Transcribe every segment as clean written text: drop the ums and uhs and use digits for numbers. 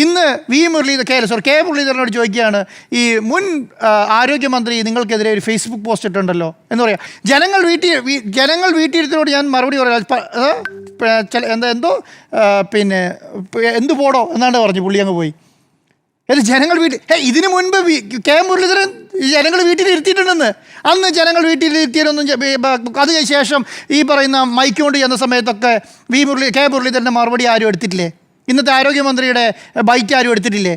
ഇന്ന് കെ മുരളീധരനോട് ചോദിക്കുകയാണ്, ഈ മുൻ ആരോഗ്യമന്ത്രി നിങ്ങൾക്കെതിരെ ഒരു ഫേസ്ബുക്ക് പോസ്റ്റ് ഇട്ടുണ്ടല്ലോ എന്ന് പറയാം. ജനങ്ങൾ വീട്ടിലിരുത്തിനോട് ഞാൻ മറുപടി പറയാം, എന്തോ പിന്നെ എന്ത് പോടോ എന്നാണ് പറഞ്ഞു. പുള്ളി അങ്ങ് പോയി. ഇത് ജനങ്ങൾ ഇതിനു മുൻപ് കെ മുരളീധരൻ ജനങ്ങൾ വീട്ടിലിരുത്തിയിട്ടുണ്ടെന്ന്. അന്ന് ജനങ്ങൾ വീട്ടിലിരുത്തിയതൊന്നും അതിന് ശേഷം ഈ പറയുന്ന മൈക്ക് കൊണ്ട് ചെന്ന സമയത്തൊക്കെ കെ മുരളീധരൻ്റെ മറുപടി ആരും എടുത്തിട്ടില്ലേ? ഇന്നത്തെ ആരോഗ്യമന്ത്രിയുടെ ബൈറ്റ് ആരും എടുത്തിട്ടില്ലേ?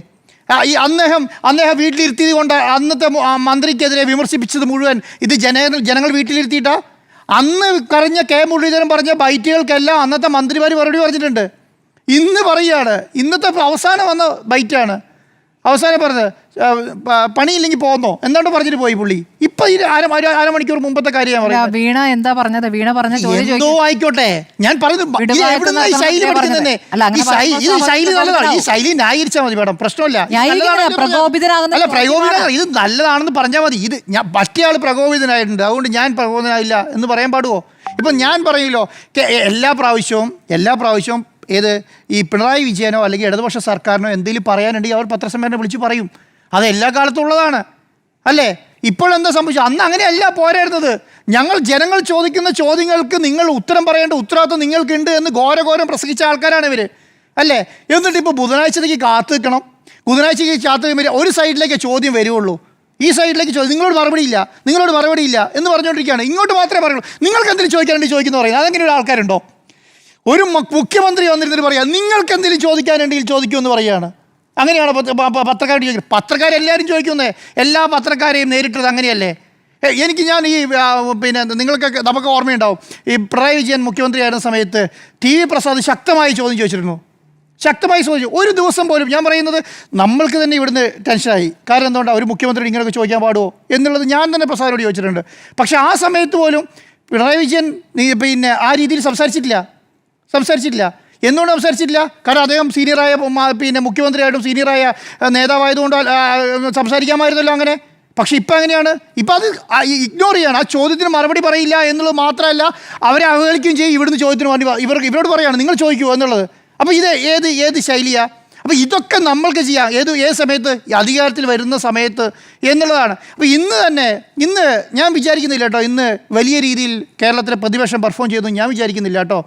ഈ അദ്ദേഹം വീട്ടിലിരുത്തിയത് കൊണ്ട് അന്നത്തെ മന്ത്രിക്കെതിരെ വിമർശിപ്പിച്ചത് മുഴുവൻ ഇത് ജനങ്ങൾ വീട്ടിലിരുത്തിയിട്ടാ. അന്ന് കരഞ്ഞ കെ മുരളീധരൻ പറഞ്ഞ ബൈറ്റുകൾക്കെല്ലാം അന്നത്തെ മന്ത്രിമാർ മറുപടി പറഞ്ഞിട്ടുണ്ട്. ഇന്ന് പറയുകയാണ്, ഇന്നത്തെ അവസാനം വന്ന ബൈറ്റാണ്. അവസാനം പറഞ്ഞത് പണിയില്ലെങ്കിൽ പോകുന്നോ എന്താണ്ട് പറഞ്ഞിട്ട് പോയി പുള്ളി. ഇപ്പൊ ഈ അരമണിക്കൂർ മുമ്പത്തെ കാര്യം വീണ എന്താ പറഞ്ഞത്? വീണ പറഞ്ഞ എന്തോ ആയിക്കോട്ടെ, ഞാൻ പറയുന്നത് ഈ ശൈലി പഠിക്കുന്നതന്നെ. ഈ ശൈലി നല്ലതാണ്, ഈ ശൈലി ന്യായീകരിച്ചാൽ മതി മേഡം, പ്രശ്നമില്ല. അല്ല, പ്രകോപിതനാണ്, ഇത് നല്ലതാണെന്ന് പറഞ്ഞാൽ മതി. ഇത് മറ്റേ ആൾ പ്രകോപിതനായിട്ടുണ്ട്, അതുകൊണ്ട് ഞാൻ പ്രകോപിതനായില്ല എന്ന് പറയാൻ പാടുമോ? ഇപ്പം ഞാൻ പറയൂല്ലോ, എല്ലാ പ്രാവശ്യവും ഏത് ഈ പിണറായി വിജയനോ അല്ലെങ്കിൽ ഇടതുപക്ഷ സർക്കാരിനോ എന്തെങ്കിലും പറയാനുണ്ടെങ്കിൽ അവർ പത്രസമ്മേളനം വിളിച്ച് പറയും. അത് എല്ലാ കാലത്തും ഉള്ളതാണ് അല്ലേ? ഇപ്പോഴെന്താ സംഭവിച്ചത്? അന്ന് അങ്ങനെയല്ല പോരായിരുന്നത്. ജനങ്ങൾ ചോദിക്കുന്ന ചോദ്യങ്ങൾക്ക് നിങ്ങൾ ഉത്തരം പറയേണ്ട ഉത്തരവാദിത്വം നിങ്ങൾക്കുണ്ട് എന്ന് ഘോരം പ്രസംഗിച്ച ആൾക്കാരാണ് ഇവർ അല്ലേ? എന്നിട്ട് ഇപ്പോൾ ബുധനാഴ്ചത്തേക്ക് കാത്തു നിൽക്കണം. ബുധനാഴ്ചയ്ക്ക് കാത്തു നിൽക്കുമ്പോൾ ഒരു സൈഡിലേക്ക് ചോദ്യം വരുള്ളൂ, ഈ സൈഡിലേക്ക് ചോദ്യം നിങ്ങളോട് മറുപടിയില്ല എന്ന് പറഞ്ഞുകൊണ്ടിരിക്കുകയാണ്. ഇങ്ങോട്ട് മാത്രമേ പറയുള്ളൂ. നിങ്ങൾക്ക് എന്തെങ്കിലും ചോദിക്കാനുണ്ടെങ്കിൽ ചോദിക്കുന്നു പറയുന്നത്. അതെങ്ങനെ ഒരു ആൾക്കാരുണ്ടോ? ഒരു മുഖ്യമന്ത്രി വന്നിരുന്നിട്ട് പറയാം നിങ്ങൾക്ക് എന്തെങ്കിലും ചോദിക്കാനുണ്ടെങ്കിൽ ചോദിക്കുമെന്ന് പറയുകയാണ്. അങ്ങനെയാണ് പത്രക്കാരോട് ചോദിക്കുന്നത്. പത്രക്കാരെല്ലാവരും ചോദിക്കുന്നത്, എല്ലാ പത്രക്കാരെയും നേരിട്ടത് അങ്ങനെയല്ലേ? ഞാൻ ഈ പിന്നെ നമുക്ക് ഓർമ്മയുണ്ടാവും, ഈ പിണറായി വിജയൻ മുഖ്യമന്ത്രിയായിരുന്ന സമയത്ത് TV പ്രസാദ് ശക്തമായി ചോദ്യം ചോദിച്ചിരുന്നു. ഒരു ദിവസം പോലും ഞാൻ പറയുന്നത് നമ്മൾക്ക് തന്നെ ഇവിടുന്ന് ടെൻഷനായി. കാരണം എന്തുകൊണ്ടാണ് ഒരു മുഖ്യമന്ത്രി ഇങ്ങനെയൊക്കെ ചോദിക്കാൻ പാടുമോ എന്നുള്ളത് ഞാൻ തന്നെ പ്രസാദിനോട് ചോദിച്ചിട്ടുണ്ട്. പക്ഷേ ആ സമയത്ത് പോലും പിണറായി വിജയൻ പിന്നെ ആ രീതിയിൽ സംസാരിച്ചിട്ടില്ല. എന്തുകൊണ്ട് സംസാരിച്ചിട്ടില്ല? കാരണം അദ്ദേഹം സീനിയറായ പിന്നെ മുഖ്യമന്ത്രിയായിട്ടും സീനിയറായ നേതാവായതുകൊണ്ട് സംസാരിക്കാമായിരുന്നല്ലോ അങ്ങനെ. പക്ഷേ ഇപ്പം എങ്ങനെയാണ്? ഇപ്പം അത് ഇഗ്നോർ ചെയ്യാണ്. ആ ചോദ്യത്തിന് മറുപടി പറയില്ല എന്നുള്ളത് മാത്രമല്ല, അവരെ അവഹേളിക്കുകയും ചെയ്യും. ഇവിടുന്ന് ചോദ്യത്തിന് വേണ്ടി ഇവരോട് പറയുകയാണ് നിങ്ങൾ ചോദിക്കുമോ എന്നുള്ളത്. അപ്പോൾ ഇത് ഏത് ശൈലിയാണ്? അപ്പോൾ ഇതൊക്കെ നമ്മൾക്ക് ചെയ്യാം ഏത് സമയത്ത്? അധികാരത്തിൽ വരുന്ന സമയത്ത് എന്നുള്ളതാണ്. അപ്പോൾ ഇന്ന് ഞാൻ വിചാരിക്കുന്നില്ല കേട്ടോ, ഇന്ന് വലിയ രീതിയിൽ കേരളത്തിലെ പ്രതിപക്ഷം പെർഫോം ചെയ്തു ഞാൻ വിചാരിക്കുന്നില്ല കേട്ടോ.